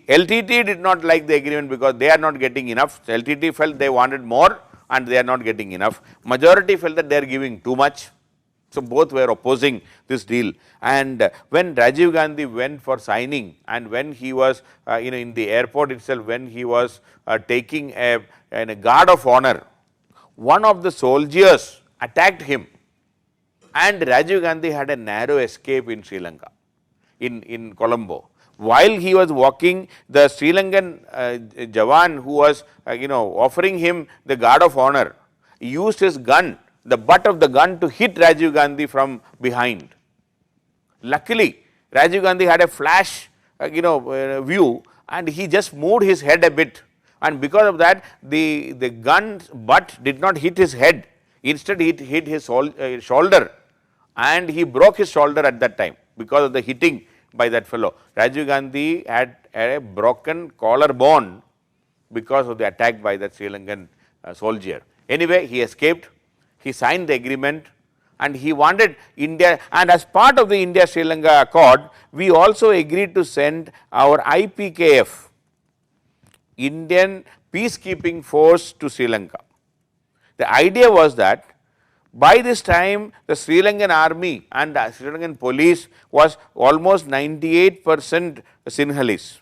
LTT did not like the agreement because they are not getting enough. So, LTT felt they wanted more and they are not getting enough. Majority felt that they are giving too much. So, both were opposing this deal, and when Rajiv Gandhi went for signing and when he was in the airport itself, when he was taking a guard of honor, one of the soldiers attacked him and Rajiv Gandhi had a narrow escape in Sri Lanka, in Colombo. While he was walking, the Sri Lankan Jawan who was offering him the guard of honor used his gun, the butt of the gun, to hit Rajiv Gandhi from behind. Luckily, Rajiv Gandhi had a flash view and he just moved his head a bit, and because of that the gun's butt did not hit his head, instead it hit his shoulder and he broke his shoulder at that time because of the hitting by that fellow. Rajiv Gandhi had a broken collarbone because of the attack by that Sri Lankan soldier. Anyway, he escaped. He signed the agreement and he wanted India, and as part of the India-Sri Lanka accord, we also agreed to send our IPKF, Indian Peacekeeping Force, to Sri Lanka. The idea was that by this time the Sri Lankan army and the Sri Lankan police was almost 98% Sinhalese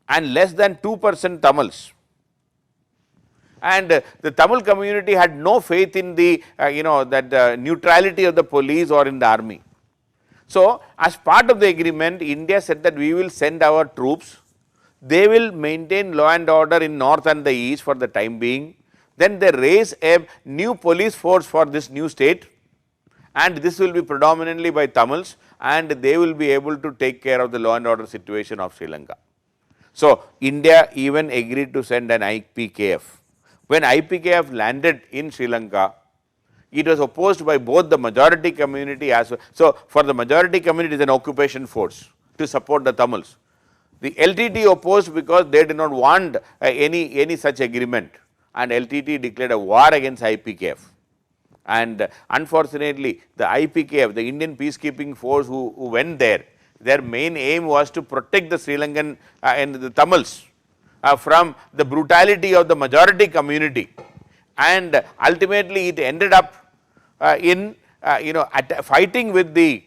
and less than 2% Tamils. And the Tamil community had no faith in the neutrality of the police or in the army. So, as part of the agreement, India said that we will send our troops, they will maintain law and order in north and the east for the time being. Then they raise a new police force for this new state, and this will be predominantly by Tamils, and they will be able to take care of the law and order situation of Sri Lanka. So, India even agreed to send an IPKF. When IPKF landed in Sri Lanka, it was opposed by both the majority community as well. So, for the majority community, it is an occupation force to support the Tamils. The LTT opposed because they did not want any such agreement, and LTT declared a war against IPKF. And unfortunately, the IPKF, the Indian Peacekeeping Force who went there, their main aim was to protect the Sri Lankan and the Tamils from the brutality of the majority community, and ultimately it ended up in fighting with the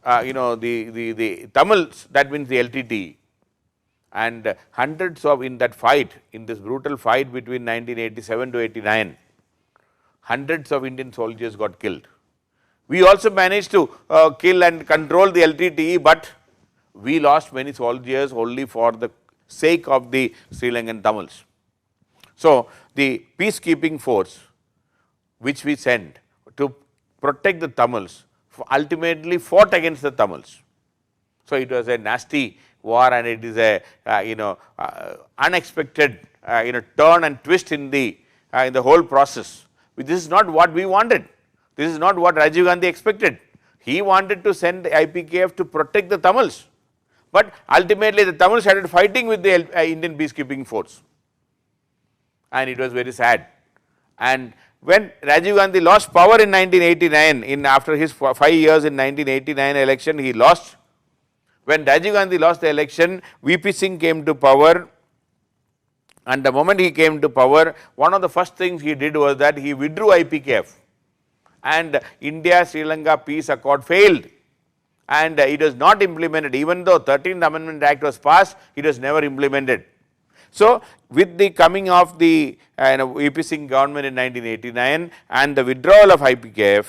the Tamils, that means the LTT, and hundreds of, in that fight, in this brutal fight between 1987 to 89, hundreds of Indian soldiers got killed. We also managed to kill and control the LTTE, but we lost many soldiers only for the sake of the Sri Lankan Tamils. So, the peacekeeping force which we sent to protect the Tamils ultimately fought against the Tamils. So, it was a nasty war, and it is a unexpected turn and twist in the whole process. This is not what we wanted. This is not what Rajiv Gandhi expected. He wanted to send IPKF to protect the Tamils, but ultimately the Tamils started fighting with the Indian peacekeeping force, and it was very sad. And when Rajiv Gandhi lost power in 1989, after his 5 years in 1989 election, he lost. When Rajiv Gandhi lost the election, VP Singh came to power, and the moment he came to power, one of the first things he did was that he withdrew IPKF, and India-Sri Lanka peace accord failed, and it was not implemented. Even though 13th Amendment Act was passed, it was never implemented. So, with the coming of the VP Singh government in 1989 and the withdrawal of IPKF,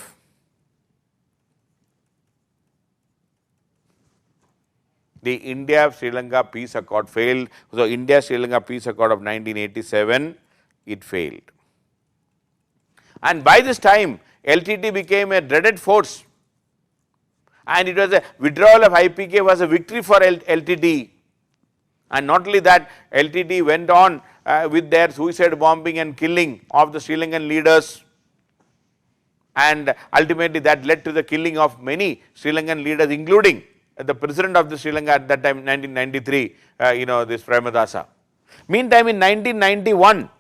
the India-Sri Lanka peace accord failed. So, India-Sri Lanka peace accord of 1987, it failed. And by this time, LTT became a dreaded force, and it was a withdrawal of IPK was a victory for LTT. And not only that, LTT went on with their suicide bombing and killing of the Sri Lankan leaders, and ultimately that led to the killing of many Sri Lankan leaders, including the president of the Sri Lanka at that time, 1993, this Premadasa. Meantime, in 1991,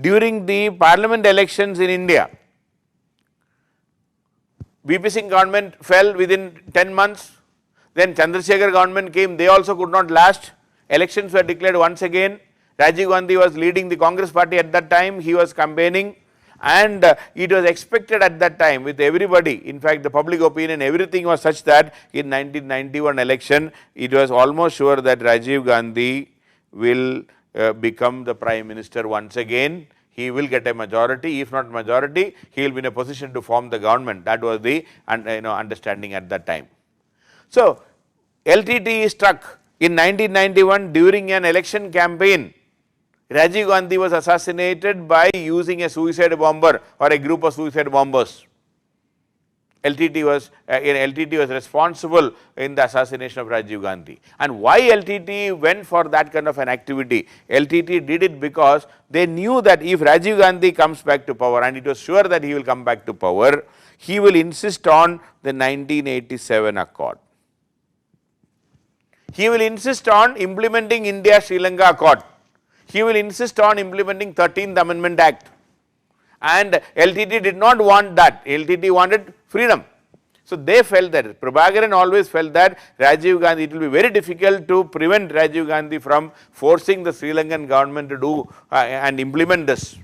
during the parliament elections in India, VP Singh government fell within 10 months. Then Chandrasekhar government came, they also could not last. Elections were declared once again. Rajiv Gandhi was leading the Congress party at that time, he was campaigning, and it was expected at that time with everybody, in fact the public opinion, everything was such that in 1991 election, it was almost sure that Rajiv Gandhi will become the Prime Minister once again. He will get a majority, if not majority, he will be in a position to form the government. That was the understanding at that time. So, LTTE struck in 1991 during an election campaign. Rajiv Gandhi was assassinated by using a suicide bomber or a group of suicide bombers. LTT was responsible in the assassination of Rajiv Gandhi. And why LTT went for that kind of an activity? LTT did it because they knew that if Rajiv Gandhi comes back to power, and it was sure that he will come back to power, he will insist on the 1987 Accord. He will insist on implementing India-Sri Lanka Accord. He will insist on implementing 13th Amendment Act, and LTT did not want that. LTT wanted freedom. So, they felt that, Prabhakaran always felt that Rajiv Gandhi, it will be very difficult to prevent Rajiv Gandhi from forcing the Sri Lankan government to do and implement this.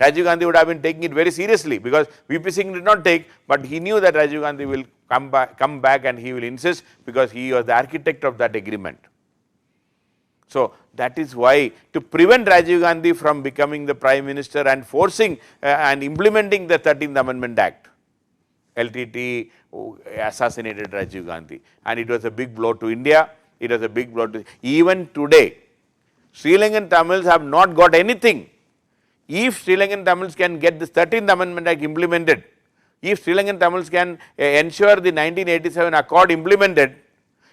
Rajiv Gandhi would have been taking it very seriously, because VP Singh did not take, but he knew that Rajiv Gandhi will come back and he will insist, because he was the architect of that agreement. So, that is why, to prevent Rajiv Gandhi from becoming the Prime Minister and forcing and implementing the 13th Amendment Act, LTT assassinated Rajiv Gandhi, and it was a big blow to India. It was a big blow to, even today, Sri Lankan Tamils have not got anything. If Sri Lankan Tamils can get this 13th Amendment Act implemented, if Sri Lankan Tamils can ensure the 1987 Accord implemented,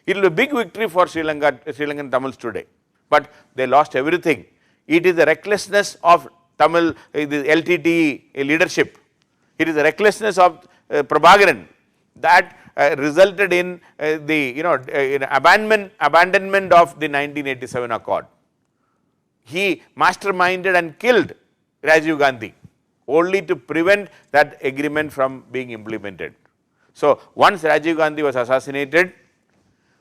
it will be a big victory for Sri Lankan Tamils today. But they lost everything. It is the recklessness of Tamil, the LTT leadership. It is the recklessness of Prabhakaran that resulted in the abandonment of the 1987 Accord. He masterminded and killed Rajiv Gandhi only to prevent that agreement from being implemented. So, once Rajiv Gandhi was assassinated,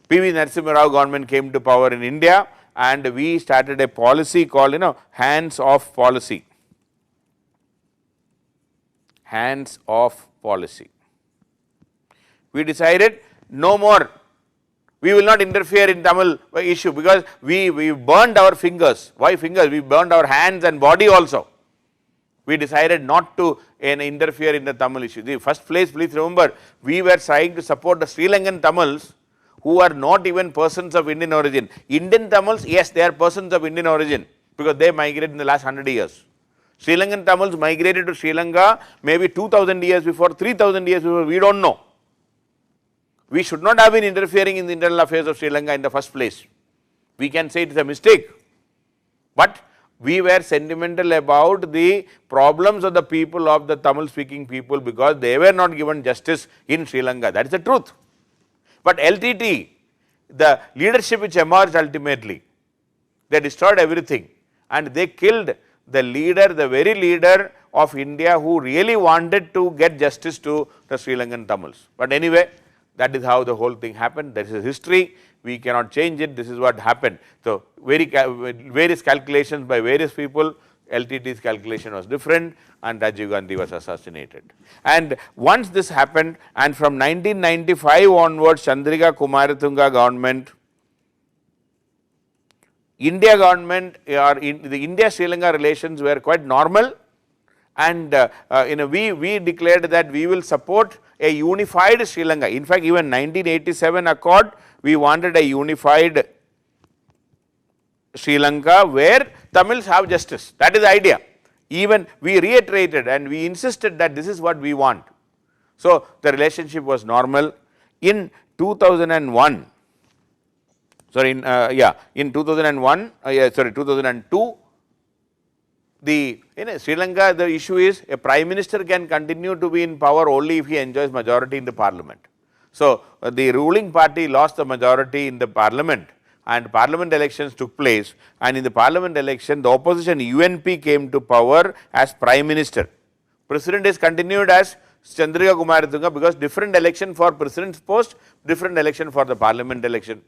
PV Narasimha Rao government came to power in India, and we started a policy called hands-off policy. Hands-off policy. We decided no more, we will not interfere in Tamil issue, because we burned our fingers. Why fingers? We burned our hands and body also. We decided not to interfere in the Tamil issue. The first place, please remember, we were trying to support the Sri Lankan Tamils who are not even persons of Indian origin. Indian Tamils, yes, they are persons of Indian origin, because they migrated in the last 100 years. Sri Lankan Tamils migrated to Sri Lanka maybe 2000 years before, 3000 years before, we do not know. We should not have been interfering in the internal affairs of Sri Lanka in the first place. We can say it is a mistake, but we were sentimental about the problems of the people, of the Tamil speaking people, because they were not given justice in Sri Lanka. That is the truth. But LTT, the leadership which emerged ultimately, they destroyed everything, and they killed the leader, the very leader of India who really wanted to get justice to the Sri Lankan Tamils. But anyway, that is how the whole thing happened. That is history. We cannot change it. This is what happened. So, various calculations by various people, LTT's calculation was different, and Rajiv Gandhi was assassinated. And once this happened, and from 1995 onwards, Chandrika Kumaratunga government, India government, or the India-Sri Lanka relations were quite normal, and we declared that we will support a unified Sri Lanka. In fact, even 1987 Accord, we wanted a unified Sri Lanka where Tamils have justice. That is the idea. Even we reiterated and we insisted that this is what we want. So, the relationship was normal. In 2001, in 2002, in Sri Lanka, the issue is a Prime Minister can continue to be in power only if he enjoys majority in the Parliament. So, the ruling party lost the majority in the Parliament, and Parliament elections took place, and in the Parliament election the opposition UNP came to power as Prime Minister. President is continued as Chandrika Kumaratunga, because different election for president's post, different election for the parliament election.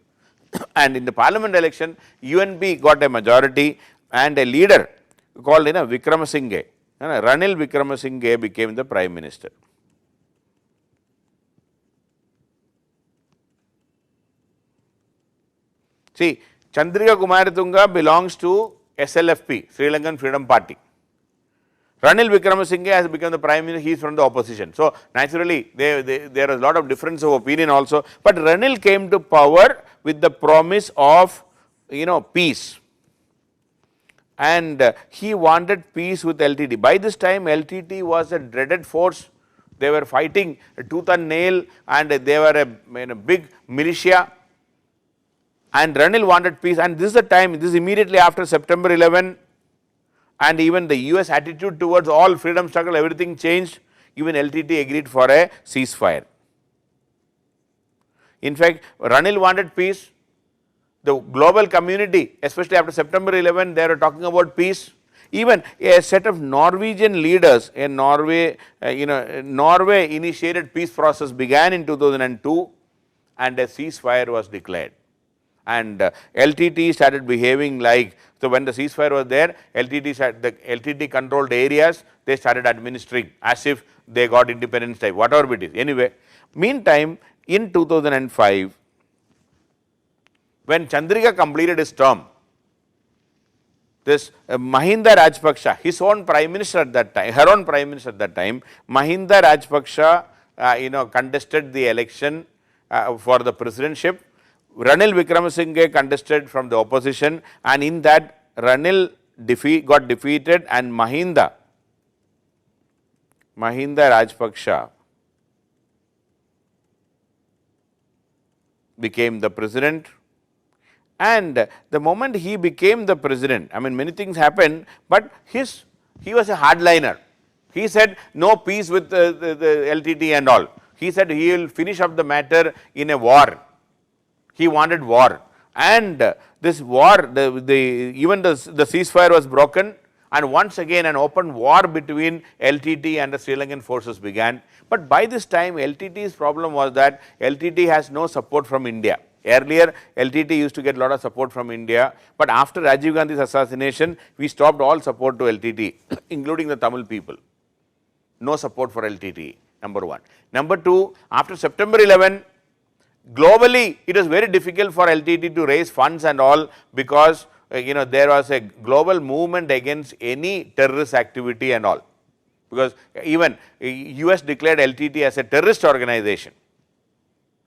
And in the parliament election, UNP got a majority and a leader called Vikramasinghe. Ranil Vikramasinghe became the prime minister. See, Chandrika Kumaratunga belongs to SLFP, Sri Lankan Freedom Party. Ranil Vikramasinghe has become the prime minister, he is from the opposition. So, naturally, there is a lot of difference of opinion also, but Ranil came to power with the promise of, peace. And he wanted peace with LTT. By this time, LTT was a dreaded force. They were fighting tooth and nail, and they were a big militia. And Ranil wanted peace, and this is the time, this is immediately after September 11, and even the US attitude towards all freedom struggle, everything changed. Even LTT agreed for a ceasefire. In fact, Ranil wanted peace. The global community, especially after September 11, they were talking about peace. Even a set of Norwegian leaders in Norway, Norway initiated peace process began in 2002, and a ceasefire was declared. And LTT started behaving like, so when the ceasefire was there, the LTT controlled areas, they started administering as if they got independence type, whatever it is. Anyway, meantime, in 2005, when Chandrika completed his term, this Mahinda Rajpaksha, his own prime minister at that time, her own prime minister at that time, Mahinda Rajpaksha, contested the election for the presidentship. Ranil Vikramasinghe contested from the opposition, and in that Ranil got defeated, and Mahinda Rajpaksha became the president. And the moment he became the president, I mean, many things happened, but he was a hardliner. He said no peace with the LTT and all. He said he will finish up the matter in a war. He wanted war, and this war, even the ceasefire was broken, and once again an open war between LTT and the Sri Lankan forces began. But by this time, LTT's problem was that LTT has no support from India. Earlier, LTT used to get a lot of support from India, but after Rajiv Gandhi's assassination, we stopped all support to LTT, including the Tamil people. No support for LTT, number one. Number two, after September 11, globally, it was very difficult for LTT to raise funds and all, because there was a global movement against any terrorist activity and all, because even US declared LTT as a terrorist organization.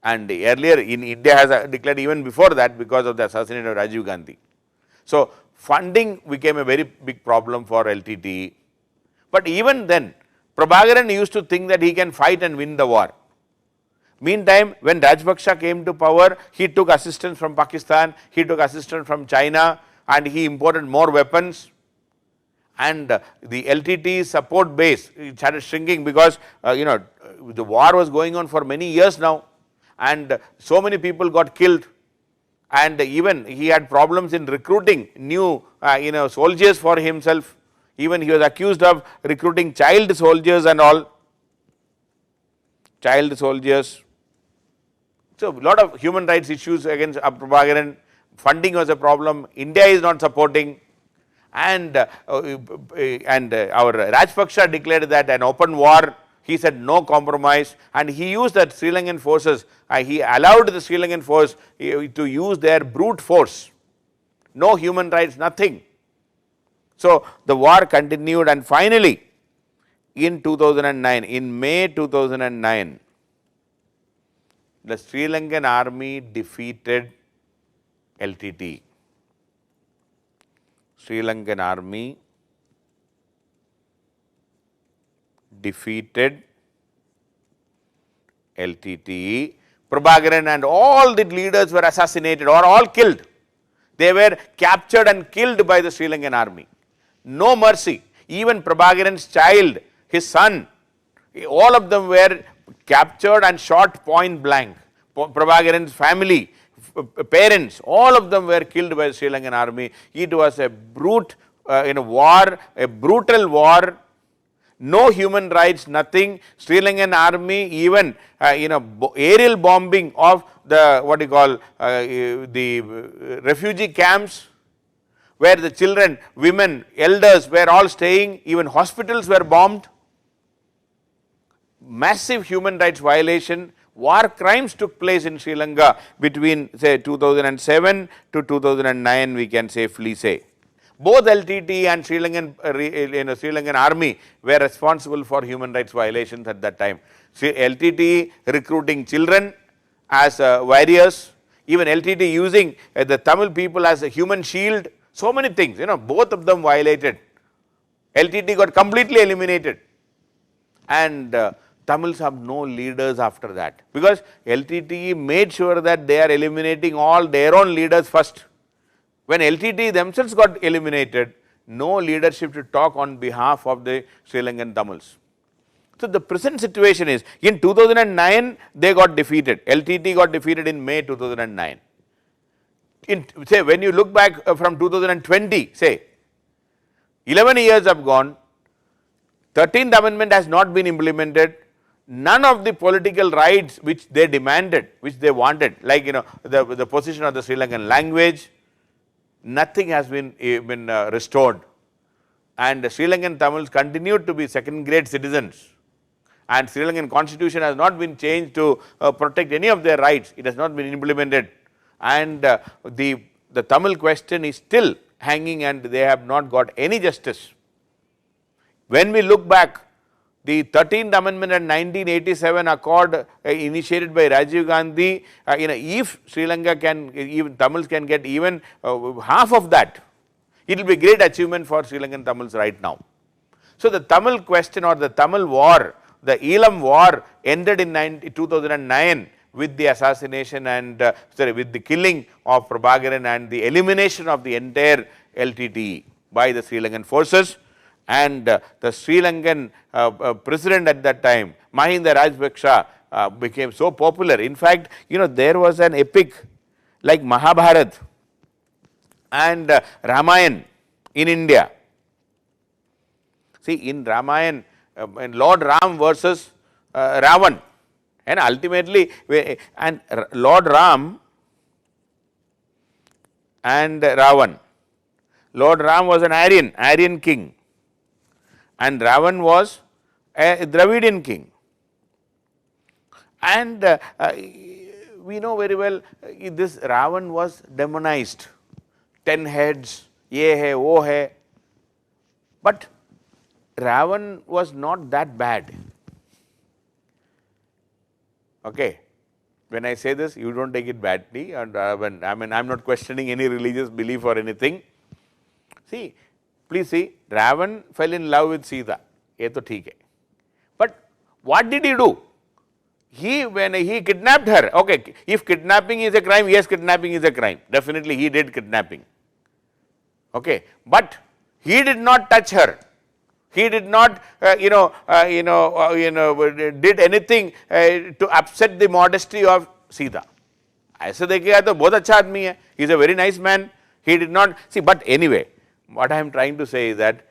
And earlier in India has declared even before that because of the assassination of Rajiv Gandhi. So, funding became a very big problem for LTT. But even then, Prabhakaran used to think that he can fight and win the war. Meantime, when Rajpaksha came to power, he took assistance from Pakistan, he took assistance from China, and he imported more weapons. And the LTT support base started shrinking because, the war was going on for many years now, and so many people got killed, and even he had problems in recruiting new soldiers for himself. Even he was accused of recruiting child soldiers and all, child soldiers. So, a lot of human rights issues against Prabhakaran. Funding was a problem, India is not supporting, and our Rajpaksha declared that an open war. He said no compromise, and he used that Sri Lankan forces, he allowed the Sri Lankan force to use their brute force, no human rights, nothing. So, the war continued, and finally, in 2009, in May 2009, the Sri Lankan army defeated LTT. Sri Lankan army defeated LTT. Prabhakaran and all the leaders were assassinated or all killed. They were captured and killed by the Sri Lankan army. No mercy. Even Prabhakaran's child, his son, all of them were captured and shot point blank. Prabhakaran's family, parents, all of them were killed by the Sri Lankan army. It was a war, a brutal war. No human rights, nothing. Sri Lankan army even aerial bombing of the what you call the refugee camps, where the children, women, elders were all staying, even hospitals were bombed. Massive human rights violation, war crimes took place in Sri Lanka between say 2007 to 2009, we can safely say. Both LTT and Sri Lankan army were responsible for human rights violations at that time. LTT recruiting children as warriors, even LTT using the Tamil people as a human shield, so many things, both of them violated. LTT got completely eliminated, and Tamils have no leaders after that, because LTT made sure that they are eliminating all their own leaders first. When LTT themselves got eliminated, no leadership to talk on behalf of the Sri Lankan Tamils. So, the present situation is, in 2009 they got defeated, LTT got defeated in May 2009. Say when you look back from 2020, say 11 years have gone, 13th amendment has not been implemented, none of the political rights which they demanded, which they wanted, like the position of the Sri Lankan language, nothing has been restored, and the Sri Lankan Tamils continued to be second grade citizens, and Sri Lankan constitution has not been changed to protect any of their rights, it has not been implemented, and the Tamil question is still hanging and they have not got any justice. When we look back, the 13th amendment and 1987 accord initiated by Rajiv Gandhi, if Sri Lanka can, even Tamils can get even half of that, it will be a great achievement for Sri Lankan Tamils right now. So, the Tamil question or the Tamil war, the Elam war ended in 2009 with the assassination and with the killing of Prabhakaran and the elimination of the entire LTTE by the Sri Lankan forces. And the Sri Lankan president at that time, Mahinda Rajapaksa, became so popular. In fact, there was an epic like Mahabharat and Ramayan in India. See, in Ramayan, Lord Ram versus Ravan, and ultimately, and Lord Ram and Ravan. Lord Ram was an Aryan king, and Ravan was a Dravidian king. And we know very well this Ravan was demonized, 10 heads, ye hai, wo hai. But Ravan was not that bad. Okay. When I say this, you don't take it badly, and I am not questioning any religious belief or anything. See, please see, Ravan fell in love with Sita, ye to theek hai. But what did he do? When he kidnapped her, okay, if kidnapping is a crime, yes, kidnapping is a crime, definitely he did kidnapping, okay, but he did not touch her. He did not, did anything to upset the modesty of Sita. ऐसे देखिएगा तो बहुत अच्छा आदमी है. He is a very nice man. He did not see. But anyway, what I am trying to say is that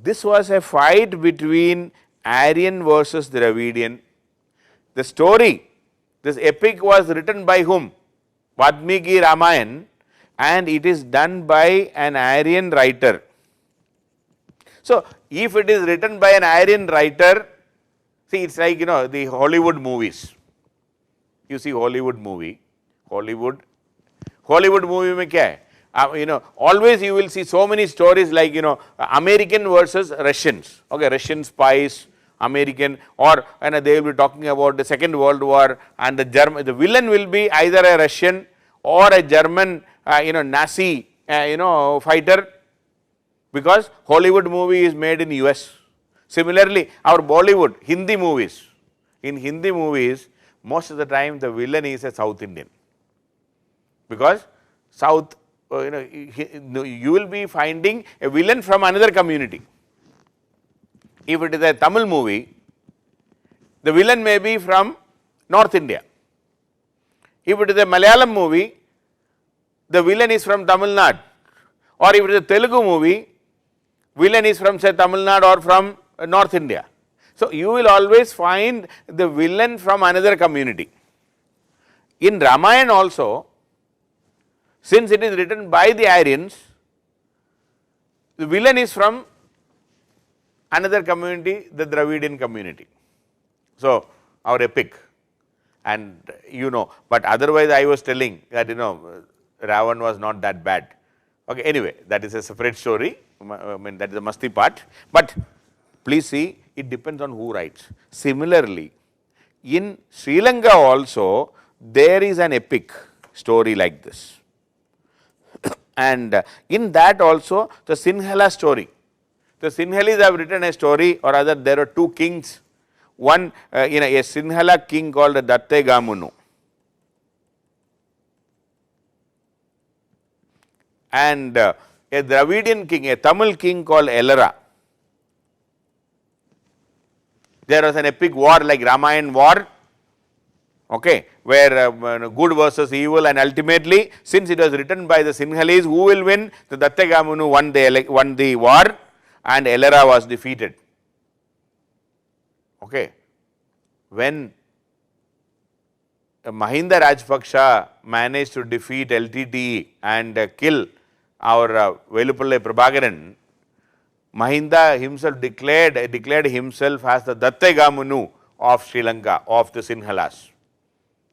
this was a fight between Aryan versus Dravidian. The story, this epic was written by whom? Valmiki Ramayan, and it is done by an Aryan writer. So, if it is written by an Aryan writer, see, it's like the Hollywood movies. You see Hollywood movie, Hollywood movie mein kya hai? Always you will see so many stories like American versus Russians. Okay, Russian spies, American, or they will be talking about the Second World War, and the villain will be either a Russian or a German, Nazi, fighter. Because Hollywood movie is made in US. Similarly, our Bollywood, Hindi movies, in Hindi movies, most of the time the villain is a South Indian. Because South, you will be finding a villain from another community. If it is a Tamil movie, the villain may be from North India. If it is a Malayalam movie, the villain is from Tamil Nadu. Or if it is a Telugu movie, villain is from say Tamil Nadu or from North India. So, you will always find the villain from another community. In Ramayana also, since it is written by the Aryans, the villain is from another community, the Dravidian community. So, our epic, and but otherwise I was telling that Ravan was not that bad. Okay, anyway, that is a separate story. I mean, that is the masti part, but please see, it depends on who writes. Similarly, in Sri Lanka also there is an epic story like this, and in that also the Sinhala story. The Sinhalese have written a story, or rather there are two kings, one a Sinhala king called Datte Gamunu, and a Dravidian king, a Tamil king called Elara. There was an epic war like Ramayana war, okay, where good versus evil, and ultimately, since it was written by the Sinhalese, who will win? The Datte Gamunu won the war, and Elara was defeated. Okay. When Mahinda Rajpaksha managed to defeat LTTE and kill our Veluppillai Prabhakaran, Mahinda himself declared himself as the Datte Gamunu of Sri Lanka, of the Sinhalas,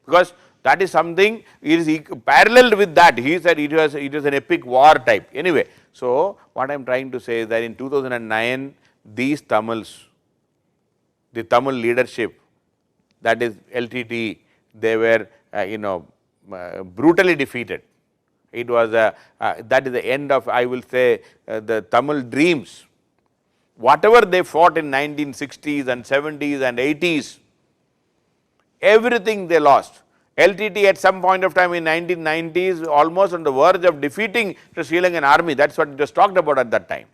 because that is something, it is paralleled with that. He said it was an epic war type. Anyway, so what I am trying to say is that in 2009, these Tamils, the Tamil leadership, that is LTTE, they were brutally defeated. It was that is the end of, I will say, the Tamil dreams. Whatever they fought in 1960s and 70s and 80s, everything they lost. LTTE at some point of time in 1990s almost on the verge of defeating the Sri Lankan army. That is what it was talked about at that time.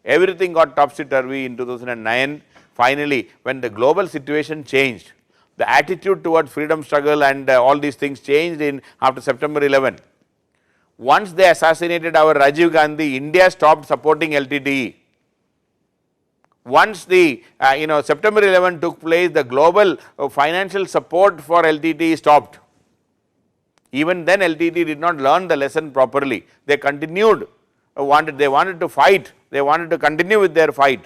Everything got topsy-turvy in 2009. Finally, when the global situation changed, the attitude towards freedom struggle and all these things changed after September 11. Once they assassinated our Rajiv Gandhi, India stopped supporting LTTE. Once the September 11 took place, the global financial support for LTTE stopped. Even then LTTE did not learn the lesson properly. They continued, they wanted to fight, they wanted to continue with their fight,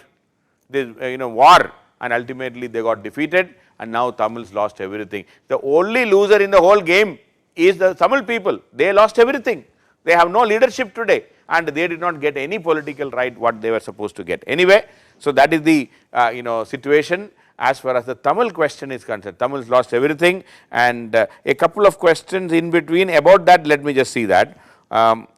this war, and ultimately they got defeated, and now Tamils lost everything. The only loser in the whole game is the Tamil people. They lost everything. They have no leadership today, and they did not get any political right what they were supposed to get. Anyway, so that is the situation as far as the Tamil question is concerned. Tamils lost everything, and a couple of questions in between about that. Let me just see that.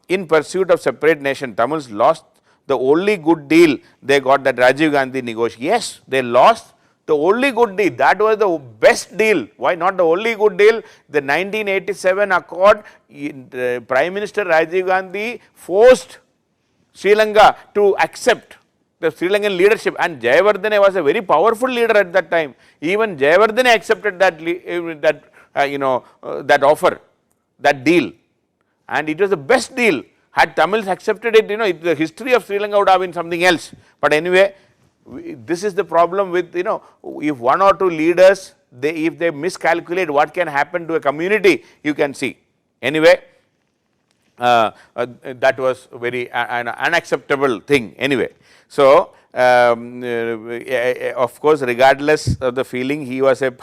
In pursuit of separate nation, Tamils lost the only good deal they got, that Rajiv Gandhi negotiated. Yes, they lost the only good deal. That was the best deal. Why not the only good deal? The 1987 accord, Prime Minister Rajiv Gandhi forced Sri Lanka to accept the Sri Lankan leadership, and Jayawardene was a very powerful leader at that time. Even Jayawardene accepted that offer, that deal, and it was the best deal. Had Tamils accepted it, the history of Sri Lanka would have been something else. But anyway, this is the problem with, if one or two leaders, if they miscalculate what can happen to a community, you can see. Anyway, that was very an unacceptable thing anyway. So, of course, regardless of the feeling, he was a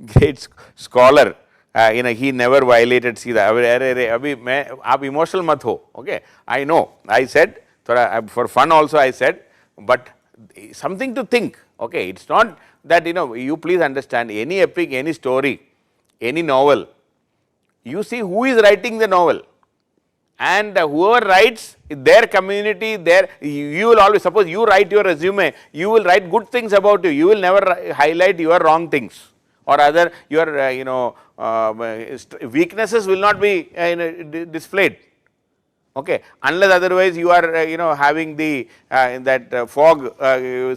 great scholar. He never violated. See, आप emotional मत हो. Okay, I know. I said for fun also I said, but something to think. Okay, it's not that you please understand, any epic, any story, any novel, you see who is writing the novel, and whoever writes, their community, you will always, suppose you write your resume, you will write good things about you, you will never highlight your wrong things, or rather your weaknesses will not be displayed. Okay, unless otherwise you are having the that fog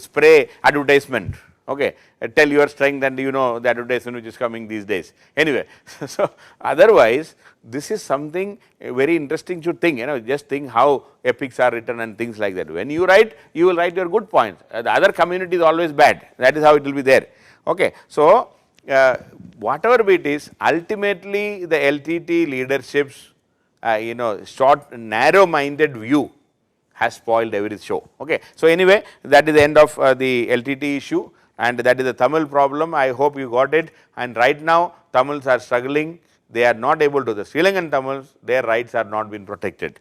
spray advertisement. Okay, tell your strength, and you know the advertisement which is coming these days. Anyway, so otherwise this is something very interesting to think, just think how epics are written and things like that. When you write, you will write your good points, the other community is always bad, that is how it will be there. Okay. So, whatever it is, ultimately the LTT leadership's short narrow minded view has spoiled every show. Okay. So, anyway, that is the end of the LTT issue, and that is the Tamil problem. I hope you got it, and right now Tamils are struggling, they are not able to, the Sri Lankan Tamils, their rights are not been protected.